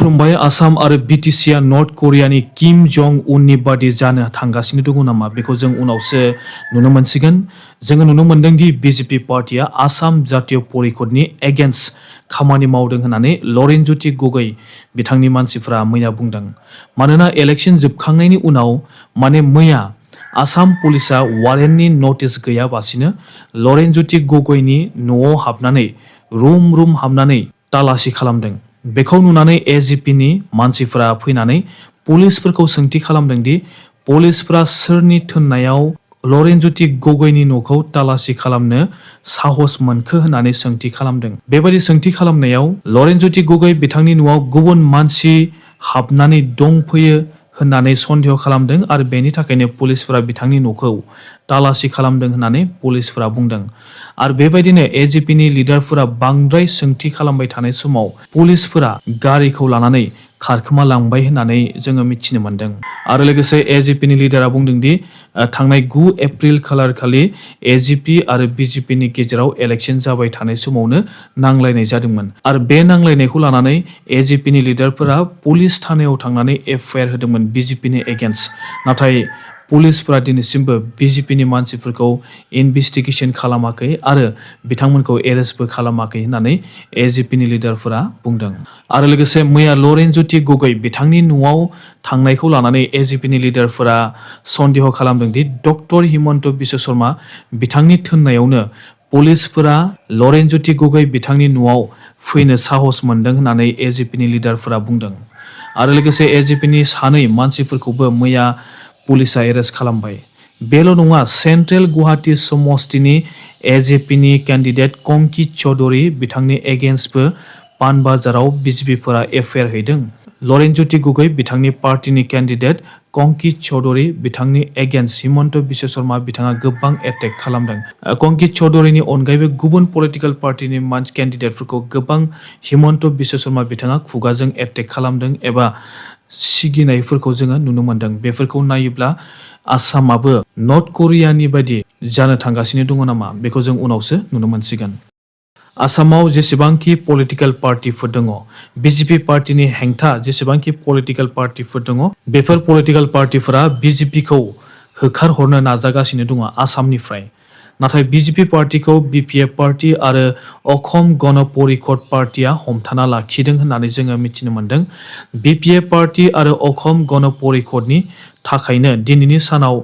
खुरुमबाय आसाम आरो बिटिसिआ नर्थ करियानि किम जं उननि बादि जानो थांगासिनो दङ नामा बेखौ जों उनावसो नुनो मोनसिगोन। जोङो नुनो मोनदों दि बिजेपि पार्टिया आसाम जातीय परिषदनि एगेन्स्ट खामानि मावदों होननानै लरेनज्योति गगৈ बिथांनि मानसिफोरा मैया बुंदों। मानोना इलेक्शन जोबखांनायनि उनाव मैया आसाम पुलिसा वारेन्टनि नटिस गैयाबासिनो लरेनज्योति गगैनि न'आव हाबनानै रुम हाबनानै तालासि खालामदों। बेखौ नुनानै एजिपिनि मानसिफोरा फैनानै पुलिसफोरखौ सोंथि खालामदों दि पुलिसफोरा सोरनि थोननायाव लरेनज्योति गगैनि न'खौ तालासि खालामनो साहस मोनखो होननानै सोंथि खालामदों। बेबायदि सोंथि खालामनायाव लरेनज्योति गगै बिथांनि न'आव गुबुन मानसि हाबनानै दंफैयो होननानै सन्देह खालामदों आरो बेनि थाखायनो पुलिसफोरा बिथांनि न'खौ तालासि खालामदों होननानै पुलिसफोरा बुंदों। आरो बेबायदिनो एजिपिनि लिडारफोरा बांद्राय सोंथि खालामबाय थानाय समाव पुलिसफोरा गारिखौ लानानै खारखोमा लांबाय होननानै जोङो मिथिनो मोनदों। आरो लोगोसे एजिपिनि लिडारा बुंदों दि थांनाय 9 एप्रिल खालार खालि एजिपि आरो बिजेपिनि गेजेराव इलेक्शन जाबाय थानाय समावनो नांलायनाय जादोंमोन आरो बे नांलायनायखौ लानानै एजिपिनि लिडारफोरा पुलिस थानायाव थांनानै एफआइआर होदोंमोन बिजेपिनि एगेन्स्ट। नाथाय पुलिसफोरा दिनैसिमबो बिजेपिनि मानसिफोरखौ इनभेस्टिगेशन खालामाखै आरो बिथांमोनखौ एरेस्टबो खालामाखै होननानै एजिपिनि लिडारफोरा बुंदों। आरो लोगोसे मैया लरेनज्योति गगै बिथांनि न'आव थांनायखौ लानानै एजिपिनि लिडारफोरा सन्देह खालामदों दि डक्टर हिमन्त बिश्व शर्मा बिथांनि थोननायावनो पुलिसफोरा लरेनज्योति गगै बिथांनि न'आव फैनो साहस मोनदों होननानै एजिपिनि लिडारफोरा बुंदों। आरो लोगोसे एजिपिनि 2 मानसिफोरखौबो मैया पुलिसा एरेस्ट खालामबाय। बेल' नङा, सेन्ट्रेल गुवाहाटी समस्तिनि एजिपिनि कैंडिडेट कंकित चौधरी बिथांनि एगेन्स्टबो पानबाजाराव बिजेपिफोरा एफआइआर हैदों। लरेनज्योति गगै बिथांनि पार्टीनि कैंडिडेट कंकित चौधरी बिथांनि एगेन्स्ट हिमन्त बिश्व शर्मा बिथाङा गोबां एटेक खालामदों। कंकित चौधरीनि अनगायैबो गुबुन पलिटिकल पार्टीनि कैंडिडेटफोरखौ गोबां हिमन्त बिश्व शर्मा बिथाङा खुगाजों एटेक खालामदों एबा सिगिनायफोरखौ जोङो नुनो मोनदों। बेफोरखौ नायोब्ला आसामाबो नर्थ करियानि बायदि जानो थांगासिनो दङ नामा बेखौ जों उनावसो नुनो मोनसिगोन। आसामाव जेसेबांखि पलिटिकल पार्टीफोर दङ, बिजेपि पार्टीनि हेंथा जेसेबांखि पलिटिकल पार्टीफोर दङ, बेफोर पलिटिकल पार्टीफोरा बिजेपिखौ होखारहरनो नाजागासिनो दङ आसामनिफ्राय। नाथाय बिजेपि पार्टीखौ बिपिएफ पार्टी आरो अखम गण परिषद पार्टीया हमथाना लाखिदों होननानै जोङो मिथिनो मोनदों। बिपिएफ पार्टी आरो अखम गण परिषदनि थाखायनो दिनैनि सानाव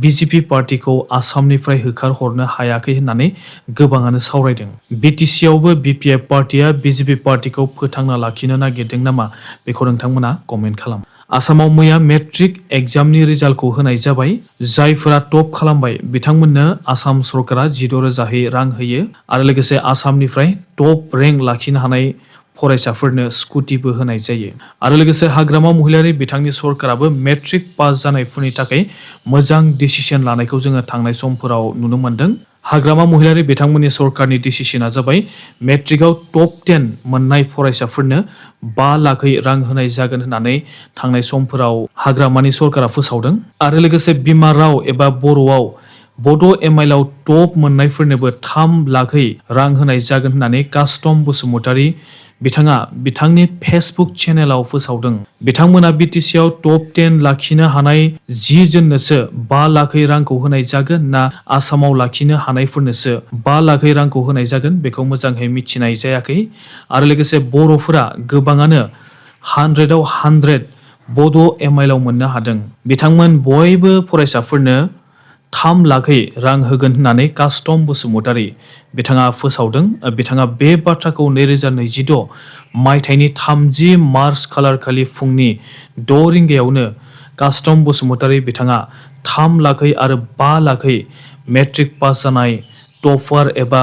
बिजेपि पार्टीखौ आसामनिफ्राय होखारहरनो हायाखै होननानै गोबाङानो सावरायदों। बिटिसिआवबो बिपिएफ पार्टीया बिजेपि पार्टीखौ फोथांना लाखिनो नागिरदों नामा बेखौ नोंथांमोना कमेन्ट खालाम। आसामाव मैया मेट्रिक एग्जामनि रिजाल्टखौ होनाय जाबाय। जायफोरा टप खालामबाय बिथांमोननो आसाम सरकारा 16,000 रां होयो आरो लोगोसे आसामनिफ्राय टप रेंक लाखिनो हानाय फरायसाफोरनो स्कुटिबो होनाय जायो। आरो लोगोसे हाग्रामा महिलारि बिथांनि सरकाराबो मेट्रिक पास जानायफोरनि थाखाय मोजां डिसिजन लानायखौ जोङो थांनाय समफोराव नुनो मोनदों। हाग्रामा महिलारि बिथांमोननि सरकारनि डिसिसना जाबाय मेट्रिकआव टप 10 मोननाय फरायसाफोरनो 5 लाख रां होनाय जागोन होननानै थांनाय समफोराव हाग्रामानि सरकारा फोसावदों। आरो लोगोसे बिमा राव एबा बर'आव बड' एमआइएलआव टप मोननायफोरनोबो 3 लाख रां होनाय जागोन होननानै कास्टम बसुमतारी बिथाङा बिथांनि फेसबुक चेनेलाव फोसावदों। बिथांमोना बिटिसिआव टप 10 लाखिनो हानाय 10 जननोसो 5 लाख रांखौ होनाय जागोन ना आसामाव लाखिनो हानायफोरनोसो 5 लाख रांखौ होनाय जागोन बेखौ मोजाङै मिथिनाय जायाखै। आरो लोगोसे बर'फोरा गोबाङानो 100आव 100 बड' एमआइएलआव मोननो हादों। बिथांमोन बयबो फरायसाफोरनो 3 लाख रां होगोन होननानै कास्टम बसुमतारी बिथाङा फोसावदों। बिथाङा बे बाथ्राखौ 2026 मायथाइनि 30 मार्च खालार खालि फुंनि 6 रिंगायावनो कास्टम बसुमतारी बिथाङा 3 लाख आरो 5 लाख मेट्रिक पास जानाय टपार एबा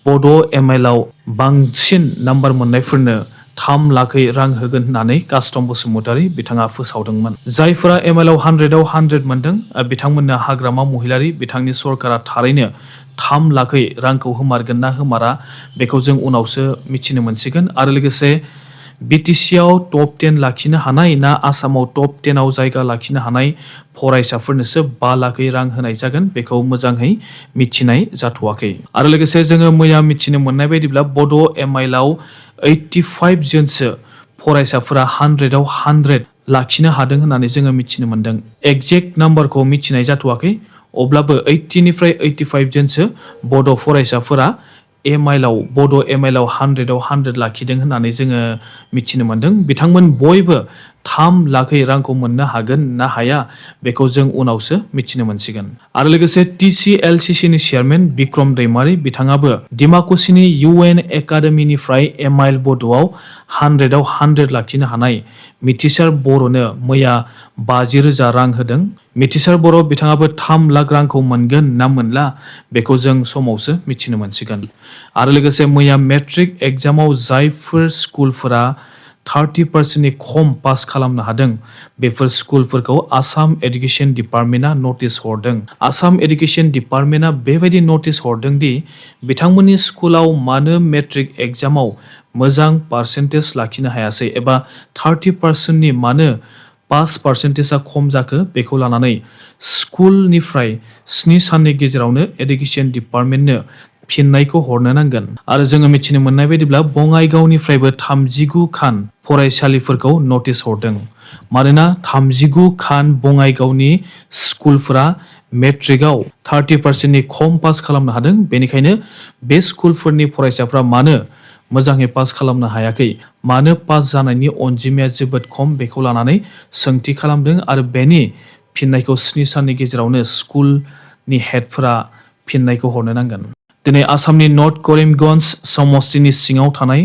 बड' एमआइएलआव बांसिन नाम्बार मोननायफोरनो 3 लाख रां होगोन होननानै कास्टम बसुमतारी बिथाङा फोसावदोंमोन। जायफोरा एमआइएलआव 100आव 100 मोनदों बिथांमोननो हाग्रामा महिलारि बिथांनि सरकारा थारैनो 3 लाख रांखौ होमारगोन ना होमारा बेखौ जों उनावसो मिथिनो मोनसिगोन। आरो लोगोसे बिटिसिआव टप 10 लाखिनो हानाय ना आसामाव टप 10आव जायगा लाखिनो हानाय फरायसाफोरनोसो 5 लाख रां होनाय जागोन बेखौ मोजाङै मिथिनाय जाथ'वाखै। आरो लोगोसे जोङो मैया मिथिनो मोननाय बायदिब्ला बड' एमआइएलआव 85 जनसो फरायसाफोरा 100 आव 100 लाखिनो हादों होननानै जोङो मिथिनो मोन्दों। एक्जेक्ट नाम्बारखौ मिथिनाय जाथ'वाखै, अब्लाबो 80 निफ्राय 85 जनसो बड' फरायसाफोरा बड' एमआइएलआव 100 आव 100 लाखिदों होननानै जोङो मिथिनो मोन्दों। बिथांमोन बयबो 3 लाखै रांखौ मोननो हागोन ना हाया बेखौ जों उनावसो मिथिनो मोनसिगोन। आरो लोगोसे TCLCCनि चेयारमेन बिक्रम दैमारी बिथाङाबो डिमाकुसिनि UN एकाडेमिनिफ्राय एमआइएल बड'आव 100 आव 100 लाखिनो हानाय मिथिसार बर'नो मैया 50,000 रां होदों। मिथिसार बर' बिथाङाबो 3 लाख रांखौ मोनगोन ना मोनला बेखौ जों समावसो मिथिनो मोनसिगोन। आरो लोगोसे मैया मेट्रिक एग्जामाव जायफोर स्कुलफोरा 30% खम पास खालामनो हादों बेफोर स्कुलफोरखौ आसाम एडुकेशन डिपार्टमेन्टआ नटिस हरदों। आसाम एडुकेशन डिपार्टमेन्टआ बेबायदि नटिस हरदों दि बिथांमोननि स्कुलाव मानो मेट्रिक एग्जामाव मोजां पार्सेन्टेज लाखिनो हायासै एबा 30%नि मानो पास पार्सेन्टेजआ खम जाखो बेखौ लानानै स्कुलनिफ्राय 7 साननि गेजेरावनो एडुकेशन डिपार्टमेन्टनो फिननायखौ हरनो नांगोन। आरो जोङो मिथिनो मोननाय बायदिब्ला बङाइगावनिफ्रायबो 39 खान फरायसालिफोरखौ नटिस हरदों। मानोना 39 खान बङाइगावनि स्कुलफोरा मेट्रिकआव 30%नि खम पास खालामनो हादों, बेनिखायनो बे स्कुलफोरनि फरायसाफ्रा मानो मोजाङै पास खालामनो हायाखै, मानो पास जानायनि अनजिमाया जोबोद खम बेखौ लानानै सोंथि खालामदों आरो बेनि फिननायखौ 7 साननि गेजेरावनो स्कुलनि हेडफोरा फिननायखौ हरनो नांगोन। दिनै आसामनि नर्थ करिमगन्ज समस्तिनि सिङाव थानाय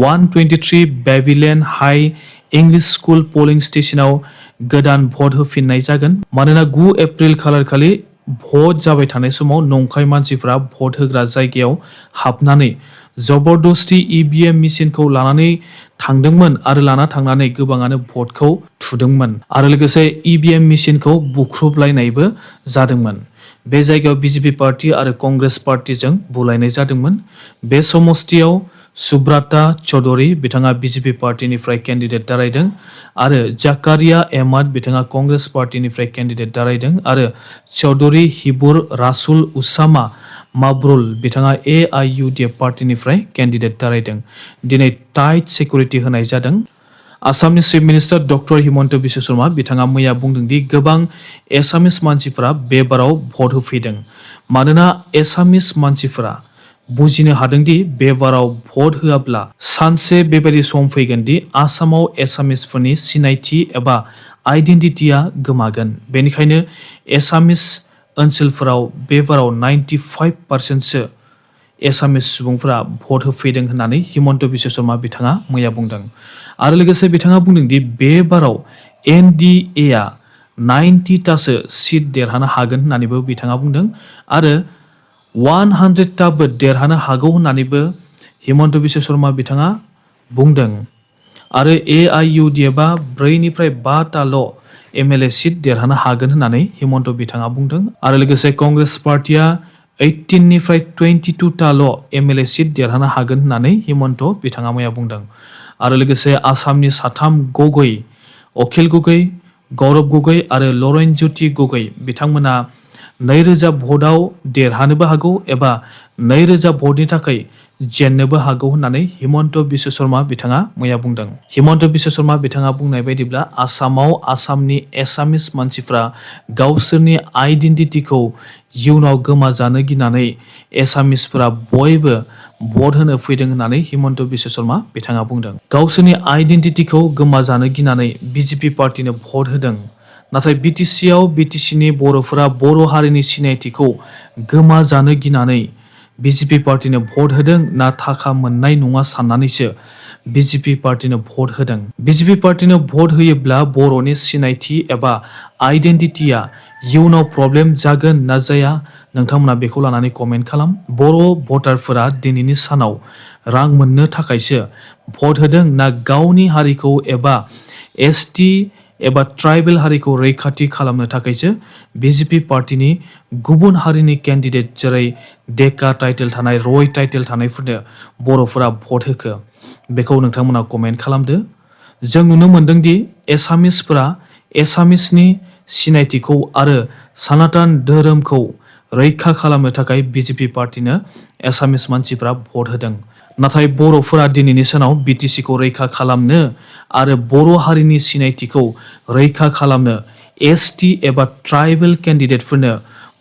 123 बेबिलेन हाई इंलिश स्कुल पोलिं स्टेशनाव गोदान भट होफिननाय जागोन। मानोना 9 एप्रिल खालारखालि भट जाबाय थानाय समाव नंखाय मानसिफ्रा भट होग्रा जायगायाव हाबनानै जबरदस्ति EVM मेसिनखौ लानानै थांदोंमोन आरो लाना थांनानै गोबाङानो भटखौ थुदोंमोन आरो लोगोसे EVM मेसिनखौ बुख्रुबलायनायबो जादोंमोन। बे जायगायाव BJP पार्टी आरो कंग्रेस पार्टीजों बुलायनाय जादोंमोन। बे समस्तियाव सुब्राता चौधरी बिथाङा BJP पार्टीनिफ्राय केन्डिडेट दारायदों आरो जाकारिया एहमद बिथाङा कंग्रेस पार्टीनिफ्राय केन्डिडेट दारायदों आरो चौधरी हिबुर रासुल उसामा माब्रुल बिथाङा AIUDF पार्टीनिफ्राय केन्डिडेट दारायदों। दिनै टाइट सिकिउरिटि होनाय जादों। आसामनि chief minister doctor Himanta Biswa Sharma बिथाङा मैया बुंदों दि गोबां एसामिस मानसिफोरा बे बाराव भट होफैदों। मानोना एसामिस मानसिफोरा बुजिनो हादों दि बे बाराव भट होआब्ला सानसे बेबायदि सम फैगोन दि आसामाव एसामिसफोरनि सिनायथि एबा आइडेन्टिटिया गोमागोन। बेनिखायनो एसामिस ओनसोलफोराव बे बाराव 95%सो एसामिस सुबुंफोरा भट होफैदों होननानै हिमन्त बिश्व शर्मा बिथाङा मैया बुंदों। आरो लोगोसे बिथाङा बुंदों दि बे बाराव NDAआ 90तासो सिट देरहानो हागोन होननानैबो बिथाङा बुंदों आरो 100ताबो देरहानो हागौ होननानैबो हिमन्त बिश्व शर्मा बिथाङा बुंदों। आरो AIUDFआ 4 निफ्राय 5ताल' MLA सिट देरहानो हागोन होननानै हिमन्त बिथाङा बुंदों। आरो लोगोसे कंग्रेस पार्टीआ 18 निफ्राय 22ताल' MLA सिट देरहानो हागोन होननानै हिमन्त बिथाङा मैया बुंदों। आरो लोगोसे आसामनि 3 गगৈ अखिल गगৈ, गौरब गगৈ आरो लरेनज्योति गगৈ बिथांमोना 2000 भटआव देरहानोबो हागौ एबा 2000 भटनि थाखाय जेननोबो हागौ होननानै हिमन्त बिश्व शर्मा बिथाङा मैया बुंदों। हिमन्त बिश्व शर्मा बिथाङा बुंनाय बायदिब्ला आसामाव आसामनि एसामिस मानसिफ्रा गावसोरनि आइडेन्टिटिखौ इयुनाव गोमाजानो गिनानै एसामिसफोरा बयबो भट होनो फैदों होननानै हिमन्त बिश्व शर्मा बिथाङा बुंदों। गावसोरनि आइडेन्टिटिखौ गोमाजानो गिनानै BJP पार्टीनो भट होदों। नाथाय BTCआव BTCनि बर'फोरा बर' हारिनि सिनायथिखौ गोमाजानो गिनानै BJP पार्टीनो भट होदों ना थाखा मोननाय नङा साननानैसो BJP पार्टीनो भट होदों। BJP पार्टीनो भट होयोब्ला बर'नि सिनायथि एबा आइडेन्टिटिया इयुनाव प्रब्लेम जागोन ना जाया नोंथांमोना बेखौ लानानै कमेन्ट खालाम। बर' भटारफोरा दिनैनि सानाव रां मोननो थाखायसो भट होदों ना गावनि हारिखौ एबा ST एबा ट्राइबेल हारिखौ रैखाथि खालामनो थाखायसो BJP पार्टीनि गुबुन हारिनि केन्डिडेट जेरै डेका टाइटेल थानाय, रय टाइटेल थानायफोरनो बर'फोरा भट होखो बेखौ नोंथांमोना कमेन्ट खालामदो। जों नुनो मोनदों दि एसामिसफोरा एसामिसनि सिनायथिखौ आरो सनातन धोरोमखौ रैखा खालामनो थाखाय BJP पार्टीनो एसामिस मानसिफ्रा भट होदों। नाथाय बर'फोरा दिनैनि सानाव बिटिसिखौ रैखा खालामनो आरो बर' हारिनि सिनायथिखौ रैखा खालामनो एसटि एबा ट्राइबेल केन्डिडेटफोरनो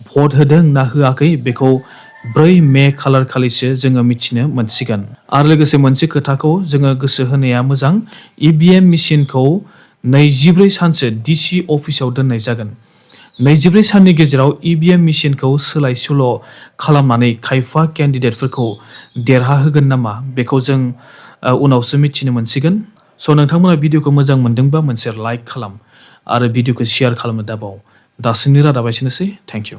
भट होदों ना होआखै बेखौ 4 मे खालार खालिसो जोङो मिथिनो मोनसिगोन। आरो लोगोसे मोनसे खोथाखौ जोङो गोसो होनाया मोजां, इभिएम मेसिनखौ 24 सानसो डिसि अफिसाव दोननाय जागोन। 24 साननि गेजेराव इभिएम मेसिनखौ सोलाय सोल' खालामनानै खायफा केन्डिडेटफोरखौ देरहाहोगोन नामा बेखौ जों उनावसो मिथिनो मोनसिगोन। स' नोंथांमोना भिडिअखौ मोजां मोनदोंबा मोनसे लाइक खालाम आरो भिडिअखौ शेयार खालामनो दाबाव। दासिमनि रादाबा एसेनोसै। Thank you.